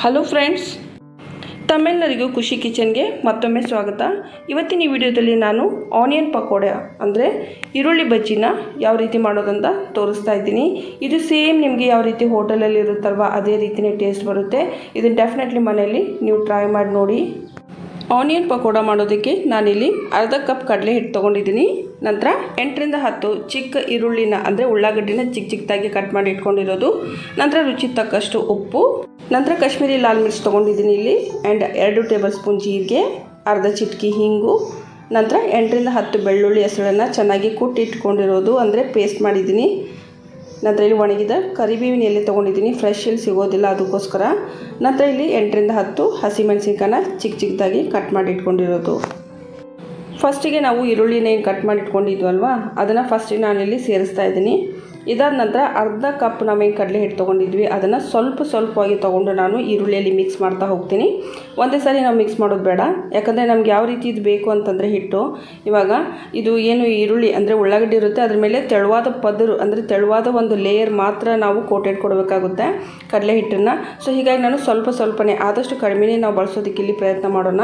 Hello friends, ತಮ್ಮೆಲ್ಲರಿಗೂ ಖುಷಿ ಕಿಚನ್ಗೆ ಮತ್ತೊಮ್ಮೆ ಸ್ವಾಗತ. ಇವತ್ತಿನ ಈ ವಿಡಿಯೋದಲ್ಲಿ ನಾನು ಆನಿಯನ್ ಪಕೋಡ ಅಂದರೆ ಈರುಳ್ಳಿ ಬಜ್ಜಿನ ಯಾವ ರೀತಿ ಮಾಡೋದಂತ ತೋರಿಸ್ತಾ ಇದ್ದೀನಿ. ಇದು ಸೇಮ್ ನಿಮಗೆ ಯಾವ ರೀತಿ ಹೋಟೆಲಲ್ಲಿ ಇರುತ್ತಲ್ವ ಅದೇ ರೀತಿಯೇ ಟೇಸ್ಟ್ ಬರುತ್ತೆ. ಇದನ್ನು ಡೆಫಿನೆಟ್ಲಿ ಮನೆಯಲ್ಲಿ ನೀವು ಟ್ರೈ ಮಾಡಿ ನೋಡಿ. ಆನಿಯನ್ ಪಕೋಡ ಮಾಡೋದಕ್ಕೆ ನಾನಿಲ್ಲಿ ಅರ್ಧ ಕಪ್ ಕಡಲೆ ಹಿಟ್ಟು ತೊಗೊಂಡಿದ್ದೀನಿ. ನಂತರ 8ರಿಂದ 10 ಚಿಕ್ಕ ಈರುಳ್ಳಿನ ಅಂದರೆ ಉಳ್ಳಾಗಡ್ಡಿನ ಚಿಕ್ಕ ಚಿಕ್ಕದಾಗಿ ಕಟ್ ಮಾಡಿ ಇಟ್ಕೊಂಡಿರೋದು. ನಂತರ ರುಚಿಗೆ ತಕ್ಕಷ್ಟು ಉಪ್ಪು, ನಂತರ ಕಾಶ್ಮೀರಿ ಲಾಲ್ ಮಿರ್ಚ್ ತೊಗೊಂಡಿದ್ದೀನಿ ಇಲ್ಲಿ, ಆ್ಯಂಡ್ 2 ಟೇಬಲ್ ಸ್ಪೂನ್ ಜೀರಿಗೆ, ಅರ್ಧ ಚಿಟಕಿ ಹಿಂಗು, ನಂತರ 8ರಿಂದ 10 ಬೆಳ್ಳುಳ್ಳಿ ಹೆಸರನ್ನು ಚೆನ್ನಾಗಿ ಕುಟ್ಟಿ ಇಟ್ಕೊಂಡಿರೋದು ಅಂದರೆ ಪೇಸ್ಟ್ ಮಾಡಿದ್ದೀನಿ. ನಂತರ ಇಲ್ಲಿ ಒಣಗಿದ ಕರಿಬೇವಿನ ಎಲೆ ತೊಗೊಂಡಿದ್ದೀನಿ, ಫ್ರೆಶ್ ಇಲ್ಲಿ ಸಿಗೋದಿಲ್ಲ ಅದಕ್ಕೋಸ್ಕರ. ನಂತರ ಇಲ್ಲಿ 8ರಿಂದ 10 ಹಸಿಮೆಣಸಿನ್ಕಾಯನ್ನ ಚಿಕ್ಕ ಚಿಕ್ಕದಾಗಿ ಕಟ್ ಮಾಡಿ ಇಟ್ಕೊಂಡಿರೋದು. ಫಸ್ಟಿಗೆ ನಾವು ಈರುಳ್ಳಿನ ಏನು ಕಟ್ ಮಾಡಿ ಇಟ್ಕೊಂಡಿದ್ವಲ್ವ ಅದನ್ನು ಫಸ್ಟಿಗೆ ನಾನಿಲ್ಲಿ ಸೇರಿಸ್ತಾ ಇದ್ದೀನಿ. ಇದಾದ ನಂತರ ಅರ್ಧ ಕಪ್ ನಾವೇನು ಕಡಲೆ ಹಿಟ್ಟು ತೊಗೊಂಡಿದ್ವಿ ಅದನ್ನು ಸ್ವಲ್ಪವಾಗಿ ತೊಗೊಂಡು ನಾನು ಈರುಳ್ಳಿಯಲ್ಲಿ ಮಿಕ್ಸ್ ಮಾಡ್ತಾ ಹೋಗ್ತೀನಿ. ಒಂದೇ ಸಾರಿ ನಾವು ಮಿಕ್ಸ್ ಮಾಡೋದು ಬೇಡ, ಯಾಕಂದರೆ ನಮ್ಗೆ ಯಾವ ರೀತಿ ಇದು ಬೇಕು ಅಂತಂದರೆ ಹಿಟ್ಟು, ಇವಾಗ ಇದು ಏನು ಈರುಳ್ಳಿ ಅಂದರೆ ಉಳ್ಳಾಗಡ್ಡಿ ಇರುತ್ತೆ ಅದ್ರ ಮೇಲೆ ತೆಳುವಾದ ಪದರು ಅಂದರೆ ತೆಳುವಾದ ಒಂದು ಲೇಯರ್ ಮಾತ್ರ ನಾವು ಕೋಟೆಡ್ ಕೊಡಬೇಕಾಗುತ್ತೆ ಕಡಲೆ ಹಿಟ್ಟನ್ನು. ಸೊ ಹೀಗಾಗಿ ನಾನು ಸ್ವಲ್ಪನೇ ಆದಷ್ಟು ಕಡಿಮೆನೇ ನಾವು ಬಳಸೋದಕ್ಕೆ ಇಲ್ಲಿ ಪ್ರಯತ್ನ ಮಾಡೋಣ.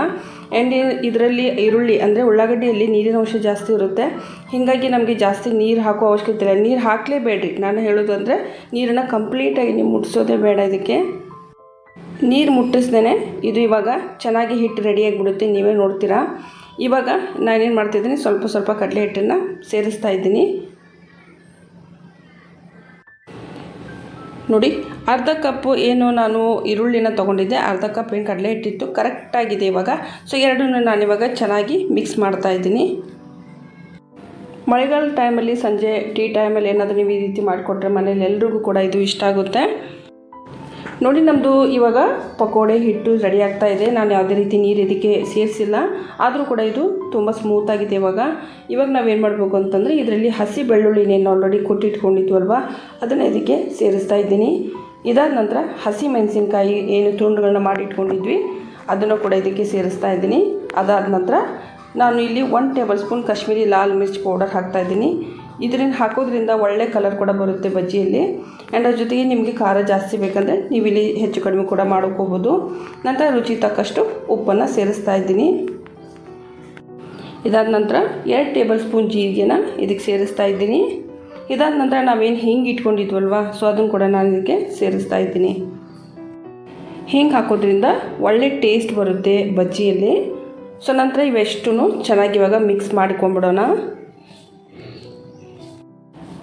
ಆ್ಯಂಡ್ ಇದರಲ್ಲಿ ಈರುಳ್ಳಿ ಅಂದರೆ ಉಳ್ಳಾಗಡ್ಡಿಯಲ್ಲಿ ನೀರಿನ ಅಂಶ ಜಾಸ್ತಿ ಇರುತ್ತೆ, ಹೀಗಾಗಿ ನಮಗೆ ಜಾಸ್ತಿ ನೀರು ಹಾಕೋ ಅವಶ್ಯಕತೆ ಇಲ್ಲ. ನೀರು ಹಾಕಲೇಬೇಡ್ರಿ, ನಾನು ಹೇಳೋದು ಅಂದರೆ ನೀರನ್ನು ಕಂಪ್ಲೀಟಾಗಿ ನೀವು ಮುಟ್ಟಿಸೋದೇ ಬೇಡ. ಇದಕ್ಕೆ ನೀರು ಮುಟ್ಟಿಸ್ದೇ ಇದು ಇವಾಗ ಚೆನ್ನಾಗಿ ಹಿಟ್ಟು ರೆಡಿಯಾಗಿಬಿಡುತ್ತೆ, ನೀವೇ ನೋಡ್ತೀರಾ. ಇವಾಗ ನಾನೇನು ಮಾಡ್ತಿದ್ದೀನಿ, ಸ್ವಲ್ಪ ಕಡಲೆ ಹಿಟ್ಟನ್ನು ಸೇರಿಸ್ತಾ ಇದ್ದೀನಿ. ನೋಡಿ, ಅರ್ಧ ಕಪ್ಪು ಏನು ನಾನು ಈರುಳ್ಳಿನ ತೊಗೊಂಡಿದ್ದೆ, ಅರ್ಧ ಕಪ್ ಏನು ಕಡಲೆ ಹಿಟ್ಟಿತ್ತು, ಕರೆಕ್ಟಾಗಿದೆ ಇವಾಗ. ಸೊ ಎರಡನ್ನೂ ನಾನಿವಾಗ ಚೆನ್ನಾಗಿ ಮಿಕ್ಸ್ ಮಾಡ್ತಾ ಇದ್ದೀನಿ. ಮಳೆಗಾಲ ಟೈಮಲ್ಲಿ ಸಂಜೆ ಟೀ ಟೈಮಲ್ಲಿ ಏನಾದರೂ ನೀವು ಈ ರೀತಿ ಮಾಡಿಕೊಟ್ರೆ ಮನೇಲಿ ಎಲ್ರಿಗೂ ಕೂಡ ಇದು ಇಷ್ಟ ಆಗುತ್ತೆ. ನೋಡಿ, ನಮ್ಮದು ಇವಾಗ ಪಕೋಡೆ ಹಿಟ್ಟು ರೆಡಿ ಆಗ್ತಾ ಇದೆ. ನಾನು ಯಾವುದೇ ರೀತಿ ನೀರು ಇದಕ್ಕೆ ಸೇರಿಸಿಲ್ಲ, ಆದರೂ ಕೂಡ ಇದು ತುಂಬ ಸ್ಮೂತಾಗಿದೆ. ಇವಾಗ ನಾವೇನು ಮಾಡಬೇಕು ಅಂತಂದರೆ ಇದರಲ್ಲಿ ಹಸಿ ಬೆಳ್ಳುಳ್ಳಿನೇನು ಆಲ್ರೆಡಿ ಕೊಟ್ಟಿಟ್ಕೊಂಡಿದ್ವಲ್ವ ಅದನ್ನು ಇದಕ್ಕೆ ಸೇರಿಸ್ತಾ ಇದ್ದೀನಿ. ಇದಾದ ನಂತರ ಹಸಿ ಮೆಣಸಿನ್ಕಾಯಿ ಏನು ತುಂಡುಗಳನ್ನ ಮಾಡಿ ಇಟ್ಕೊಂಡಿದ್ವಿ ಅದನ್ನು ಕೂಡ ಇದಕ್ಕೆ ಸೇರಿಸ್ತಾ ಇದ್ದೀನಿ. ಅದಾದ ನಂತರ ನಾನು ಇಲ್ಲಿ 1 tablespoon Kashmiri lal mirch powder ಹಾಕ್ತಾಯಿದ್ದೀನಿ. ಇದರಿಂದ ಹಾಕೋದ್ರಿಂದ ಒಳ್ಳೆ ಕಲರ್ ಕೂಡ ಬರುತ್ತೆ ಬಜ್ಜಿಯಲ್ಲಿ. ಆ್ಯಂಡ್ ಅದ್ರ ಜೊತೆಗೆ ನಿಮಗೆ ಖಾರ ಜಾಸ್ತಿ ಬೇಕಂದರೆ ನೀವು ಇಲ್ಲಿ ಹೆಚ್ಚು ಕಡಿಮೆ ಕೂಡ ಮಾಡ್ಕೋಬೋದು. ನಂತರ ರುಚಿ ತಕ್ಕಷ್ಟು ಉಪ್ಪನ್ನು ಸೇರಿಸ್ತಾ ಇದ್ದೀನಿ. ಇದಾದ ನಂತರ 2 ಟೇಬಲ್ ಸ್ಪೂನ್ ಜೀರಿಗೆನ ಇದಕ್ಕೆ ಸೇರಿಸ್ತಾ ಇದ್ದೀನಿ. ಇದಾದ ನಂತರ ನಾವೇನು ಹಿಂಗೆ ಇಟ್ಕೊಂಡಿದ್ವಲ್ವ ಸೊ ಅದನ್ನು ಕೂಡ ನಾನು ಇದಕ್ಕೆ ಸೇರಿಸ್ತಾ ಇದ್ದೀನಿ. ಹಿಂಗೆ ಹಾಕೋದ್ರಿಂದ ಒಳ್ಳೆ ಟೇಸ್ಟ್ ಬರುತ್ತೆ ಬಜ್ಜಿಯಲ್ಲಿ. ಸೊ ನಂತರ ಇವೆಷ್ಟು ಚೆನ್ನಾಗಿ ಇವಾಗ ಮಿಕ್ಸ್ ಮಾಡಿಕೊಂಬಿಡೋಣ.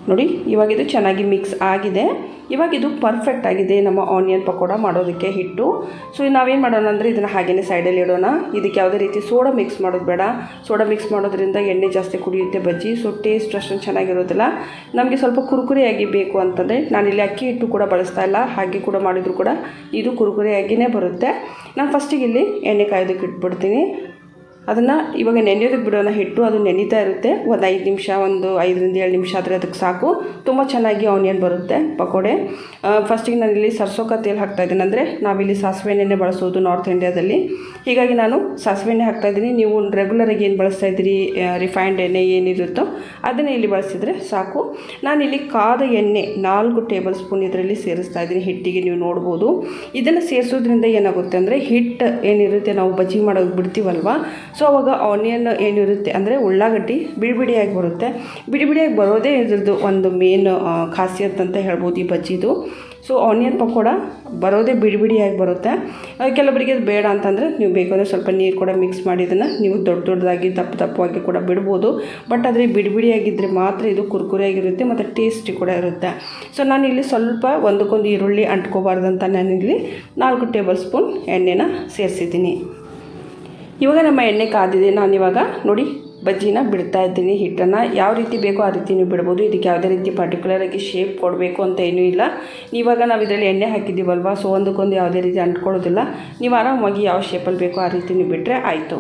ನೋಡಿ, ಇವಾಗಿದು ಚೆನ್ನಾಗಿ ಮಿಕ್ಸ್ ಆಗಿದೆ. ಇವಾಗ ಇದು ಪರ್ಫೆಕ್ಟ್ ಆಗಿದೆ ನಮ್ಮ ಆನಿಯನ್ ಪಕೋಡ ಮಾಡೋದಕ್ಕೆ ಹಿಟ್ಟು. ಸೊ ನಾವೇನು ಮಾಡೋಣ ಅಂದರೆ ಇದನ್ನು ಹಾಗೆಯೇ ಸೈಡಲ್ಲಿ ಇಡೋಣ. ಇದಕ್ಕೆ ಯಾವುದೇ ರೀತಿ ಸೋಡಾ ಮಿಕ್ಸ್ ಮಾಡೋದು ಬೇಡ. ಸೋಡಾ ಮಿಕ್ಸ್ ಮಾಡೋದ್ರಿಂದ ಎಣ್ಣೆ ಜಾಸ್ತಿ ಕುಡಿಯುತ್ತೆ ಬಜ್ಜಿ, ಸೊ ಟೇಸ್ಟ್ ಅಷ್ಟೊಂದು ಚೆನ್ನಾಗಿರೋದಿಲ್ಲ. ನಮಗೆ ಸ್ವಲ್ಪ ಕುರುಕುರಿಯಾಗಿ ಬೇಕು ಅಂತಂದರೆ ನಾನಿಲ್ಲಿ ಅಕ್ಕಿ ಹಿಟ್ಟು ಕೂಡ ಬಳಸ್ತಾ ಇಲ್ಲ, ಹಾಗೆ ಕೂಡ ಮಾಡಿದರೂ ಕೂಡ ಇದು ಕುರುಕುರಿಯಾಗಿಯೇ ಬರುತ್ತೆ. ನಾನು ಫಸ್ಟಿಗೆ ಇಲ್ಲಿ ಎಣ್ಣೆ ಕಾಯೋದಕ್ಕೆ ಇಟ್ಬಿಡ್ತೀನಿ. ಅದನ್ನು ಇವಾಗ ನೆನೆಯೋದಕ್ಕೆ ಬಿಡೋಣ. ಹಿಟ್ಟು ಅದು ನೆನೀತಾ ಇರುತ್ತೆ, ಒಂದು 5 ನಿಮಿಷ, ಒಂದು 5ರಿಂದ 7 ನಿಮಿಷ ಆದರೆ ಅದಕ್ಕೆ ಸಾಕು. ತುಂಬ ಚೆನ್ನಾಗಿ ಆನಿಯನ್ ಬರುತ್ತೆ ಪಕೋಡೆ. ಫಸ್ಟಿಗೆ ನಾನಿಲ್ಲಿ ಸರ್ಸೋಕ ತೇಲ್ ಹಾಕ್ತಾಯಿದ್ದೀನಿ, ಅಂದರೆ ನಾವಿಲ್ಲಿ ಸಾಸಿವೆ ಎಣ್ಣೆ ಬಳಸೋದು ನಾರ್ತ್ ಇಂಡಿಯಾದಲ್ಲಿ, ಹೀಗಾಗಿ ನಾನು ಸಾಸಿವೆ ಎಣ್ಣೆ ಹಾಕ್ತಾಯಿದ್ದೀನಿ. ನೀವು ರೆಗ್ಯುಲರಾಗಿ ಏನು ಬಳಸ್ತಾ ಇದ್ದೀರಿ ರಿಫೈನ್ಡ್ ಎಣ್ಣೆ ಏನಿರುತ್ತೋ ಅದನ್ನೇ ಇಲ್ಲಿ ಬಳಸಿದರೆ ಸಾಕು. ನಾನಿಲ್ಲಿ ಕಾದ ಎಣ್ಣೆ 4 ಟೇಬಲ್ ಸ್ಪೂನ್ ಇದರಲ್ಲಿ ಸೇರಿಸ್ತಾ ಇದ್ದೀನಿ ಹಿಟ್ಟಿಗೆ, ನೀವು ನೋಡ್ಬೋದು. ಇದನ್ನು ಸೇರಿಸೋದ್ರಿಂದ ಏನಾಗುತ್ತೆ ಅಂದರೆ ಹಿಟ್ಟು ಏನಿರುತ್ತೆ ನಾವು ಬಜ್ಜಿ ಮಾಡೋದು ಬಿಡ್ತೀವಲ್ವ ಸೊ ಅವಾಗ ಆನಿಯನ್ ಏನಿರುತ್ತೆ ಅಂದರೆ ಉಳ್ಳಾಗಡ್ಡಿ ಬಿಡಿಯಾಗಿ ಬರುತ್ತೆ. ಬಿಡಿಯಾಗಿ ಬರೋದೇ ಇದ್ರದ್ದು ಒಂದು ಮೇನ್ ಖಾಸಿಯತ್ ಅಂತ ಹೇಳ್ಬೋದು ಈ ಬಜ್ಜಿದು. ಸೊ ಆನಿಯನ್ ಪಕೋಡ ಬರೋದೇ ಬಿಡಿಯಾಗಿ ಬರುತ್ತೆ. ಕೆಲವರಿಗೆ ಅದು ಬೇಡ ಅಂತಂದರೆ ನೀವು ಬೇಕಾದರೆ ಸ್ವಲ್ಪ ನೀರು ಕೂಡ ಮಿಕ್ಸ್ ಮಾಡಿ ಇದನ್ನು ನೀವು ದೊಡ್ಡದಾಗಿ ದಪ್ಪವಾಗಿ ಕೂಡ ಬಿಡ್ಬೋದು. ಬಟ್ ಆದರೆ ಬಿಡಿಯಾಗಿದ್ದರೆ ಮಾತ್ರ ಇದು ಕುರ್ಕುರಿಯಾಗಿರುತ್ತೆ ಮತ್ತು ಟೇಸ್ಟಿ ಕೂಡ ಇರುತ್ತೆ. ಸೊ ನಾನಿಲ್ಲಿ ಸ್ವಲ್ಪ ಒಂದಕ್ಕೊಂದು ಈರುಳ್ಳಿ ಅಂಟ್ಕೋಬಾರ್ದಂತ ನಾನಿಲ್ಲಿ 4 ಟೇಬಲ್ ಸ್ಪೂನ್ ಎಣ್ಣೆನ ಸೇರಿಸಿದ್ದೀನಿ. ಇವಾಗ ನಮ್ಮ ಎಣ್ಣೆ ಕಾದಿದೆ. ನಾನಿವಾಗ ನೋಡಿ ಬಜ್ಜಿನ ಬಿಡ್ತಾ ಇದ್ದೀನಿ. ಹಿಟ್ಟನ್ನು ಯಾವ ರೀತಿ ಬೇಕೋ ಆ ರೀತಿ ನೀವು ಬಿಡ್ಬೋದು. ಇದಕ್ಕೆ ಯಾವುದೇ ರೀತಿ ಪರ್ಟಿಕ್ಯುಲರಾಗಿ ಶೇಪ್ ಕೊಡಬೇಕು ಅಂತ ಏನೂ ಇಲ್ಲ. ಇವಾಗ ನಾವು ಇದರಲ್ಲಿ ಎಣ್ಣೆ ಹಾಕಿದ್ದೀವಲ್ವ ಸೊ ಒಂದಕ್ಕೊಂದು ಯಾವುದೇ ರೀತಿ ಅಂಟ್ಕೊಳ್ಳೋದಿಲ್ಲ. ನೀವು ಆರಾಮಾಗಿ ಯಾವ ಶೇಪಲ್ಲಿ ಬೇಕೋ ಆ ರೀತಿ ನೀವು ಬಿಟ್ಟರೆ ಆಯಿತು.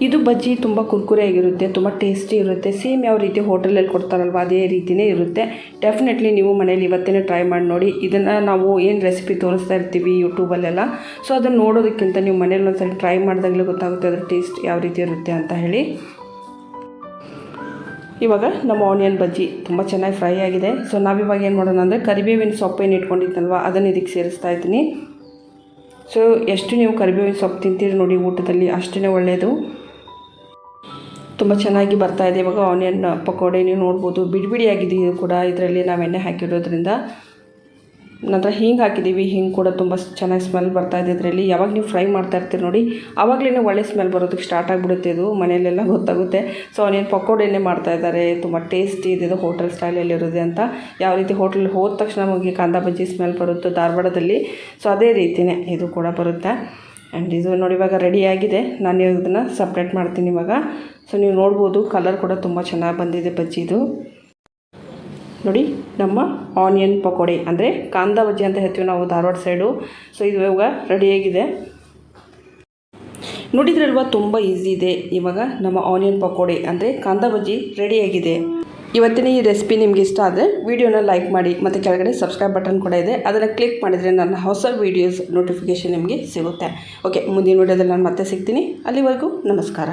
ಇದು ಬಜ್ಜಿ ತುಂಬ ಕುರ್ಕುರಿಯಾಗಿರುತ್ತೆ, ತುಂಬ ಟೇಸ್ಟಿ ಇರುತ್ತೆ. ಸೇಮ್ ಯಾವ ರೀತಿ ಹೋಟೆಲಲ್ಲಿ ಕೊಡ್ತಾರಲ್ವ ಅದೇ ರೀತಿಯೇ ಇರುತ್ತೆ. ಡೆಫಿನೆಟ್ಲಿ ನೀವು ಮನೇಲಿ ಇವತ್ತೇ ಟ್ರೈ ಮಾಡಿ ನೋಡಿ. ಇದನ್ನು ನಾವು ಏನು ರೆಸಿಪಿ ತೋರಿಸ್ತಾ ಇರ್ತೀವಿ ಯೂಟ್ಯೂಬಲ್ಲೆಲ್ಲ, ಸೊ ಅದನ್ನು ನೋಡೋದಕ್ಕಿಂತ ನೀವು ಮನೇಲಿ ಒಂದ್ಸರಿ ಟ್ರೈ ಮಾಡಿದಾಗಲೇ ಗೊತ್ತಾಗುತ್ತೆ ಅದ್ರ ಟೇಸ್ಟ್ ಯಾವ ರೀತಿ ಇರುತ್ತೆ ಅಂತ ಹೇಳಿ. ಇವಾಗ ನಮ್ಮ ಆನಿಯನ್ ಬಜ್ಜಿ ತುಂಬ ಚೆನ್ನಾಗಿ ಫ್ರೈ ಆಗಿದೆ. ಸೊ ನಾವಿವಾಗ ಏನು ಮಾಡೋಣ ಅಂದರೆ ಕರಿಬೇವಿನ ಸೊಪ್ಪು ಏನು ಇಟ್ಕೊಂಡಿದ್ದಲ್ವ ಅದನ್ನು ಇದಕ್ಕೆ ಸೇರಿಸ್ತಾ ಇದ್ದೀನಿ. ಸೊ ಎಷ್ಟು ನೀವು ಕರಿಬೇವಿನ ಸೊಪ್ಪು ತಿಂತೀರಿ ನೋಡಿ ಊಟದಲ್ಲಿ ಅಷ್ಟೇ ಒಳ್ಳೆಯದು. ತುಂಬ ಚೆನ್ನಾಗಿ ಬರ್ತಾಯಿದೆ ಇವಾಗ ಆನಿಯನ್ ಪಕೋಡೆ. ನೀವು ನೋಡ್ಬೋದು ಬಿಡಿಯಾಗಿದೆ ಇದು ಕೂಡ. ಇದರಲ್ಲಿ ನಾವು ಎಣ್ಣೆ ಹಾಕಿರೋದ್ರಿಂದ ನಂತರ ಹಿಂಗೆ ಹಾಕಿದ್ದೀವಿ. ಹಿಂಗೆ ಕೂಡ ತುಂಬ ಚೆನ್ನಾಗಿ ಸ್ಮೆಲ್ ಬರ್ತಾಯಿದೆ ಇದರಲ್ಲಿ. ಯಾವಾಗ ನೀವು ಫ್ರೈ ಮಾಡ್ತಾ ಇರ್ತೀರಿ ನೋಡಿ ಆವಾಗಲೇ ಒಳ್ಳೆ ಸ್ಮೆಲ್ ಬರೋದಕ್ಕೆ ಸ್ಟಾರ್ಟ್ ಆಗಿಬಿಡುತ್ತೆ. ಇದು ಮನೆಯಲ್ಲೆಲ್ಲ ಗೊತ್ತಾಗುತ್ತೆ. ಸೊ ಆನಿಯನ್ ಪಕೋಡೆನೇ ಮಾಡ್ತಾಯಿದ್ದಾರೆ, ತುಂಬ ಟೇಸ್ಟಿ ಇದೆ, ಹೋಟೆಲ್ ಸ್ಟೈಲಲ್ಲಿ ಇರೋದೆ ಅಂತ. ಯಾವ ರೀತಿ ಹೋಟೆಲ್ ಹೋದ ತಕ್ಷಣ ನಮಗೆ ಕಾಂದ ಬಜ್ಜಿ ಸ್ಮೆಲ್ ಬರುತ್ತೋ ಧಾರವಾಡದಲ್ಲಿ, ಸೊ ಅದೇ ರೀತಿಯೇ ಇದು ಕೂಡ ಬರುತ್ತೆ. ಆ್ಯಂಡ್ ಇದು ನೋಡಿ ಇವಾಗ ರೆಡಿಯಾಗಿದೆ. ನಾನು ಇದನ್ನು ಸಪ್ರೇಟ್ ಮಾಡ್ತೀನಿ ಇವಾಗ. ಸೊ ನೀವು ನೋಡ್ಬೋದು ಕಲರ್ ಕೂಡ ತುಂಬ ಚೆನ್ನಾಗಿ ಬಂದಿದೆ ಬಜ್ಜಿದು. ನೋಡಿ ನಮ್ಮ ಆನಿಯನ್ ಪಕೋಡೆ ಅಂದರೆ ಕಾಂದ ಬಜ್ಜಿ ಅಂತ ಹೇಳ್ತೀವಿ ನಾವು ಧಾರವಾಡ ಸೈಡು. ಸೊ ಇದು ಇವಾಗ ರೆಡಿಯಾಗಿದೆ. ನೋಡಿದ್ರಲ್ವ ತುಂಬ ಈಸಿ ಇದೆ. ಇವಾಗ ನಮ್ಮ ಆನಿಯನ್ ಪಕೋಡೆ ಅಂದರೆ ಕಾಂದ ಬಜ್ಜಿ ರೆಡಿಯಾಗಿದೆ. ಇವತ್ತಿನ ಈ ರೆಸಿಪಿ ನಿಮಗೆ ಇಷ್ಟ ಆದರೆ ವಿಡಿಯೋನ ಲೈಕ್ ಮಾಡಿ ಮತ್ತು ಕೆಳಗಡೆ ಸಬ್ಸ್ಕ್ರೈಬ್ ಬಟನ್ ಕೂಡ ಇದೆ, ಅದನ್ನು ಕ್ಲಿಕ್ ಮಾಡಿದರೆ ನನ್ನ ಹೊಸ ವೀಡಿಯೋಸ್ ನೋಟಿಫಿಕೇಷನ್ ನಿಮಗೆ ಸಿಗುತ್ತೆ. ಓಕೆ, ಮುಂದಿನ ವೀಡಿಯೋದಲ್ಲಿ ನಾನು ಮತ್ತೆ ಸಿಗ್ತೀನಿ. ಅಲ್ಲಿವರೆಗೂ ನಮಸ್ಕಾರ.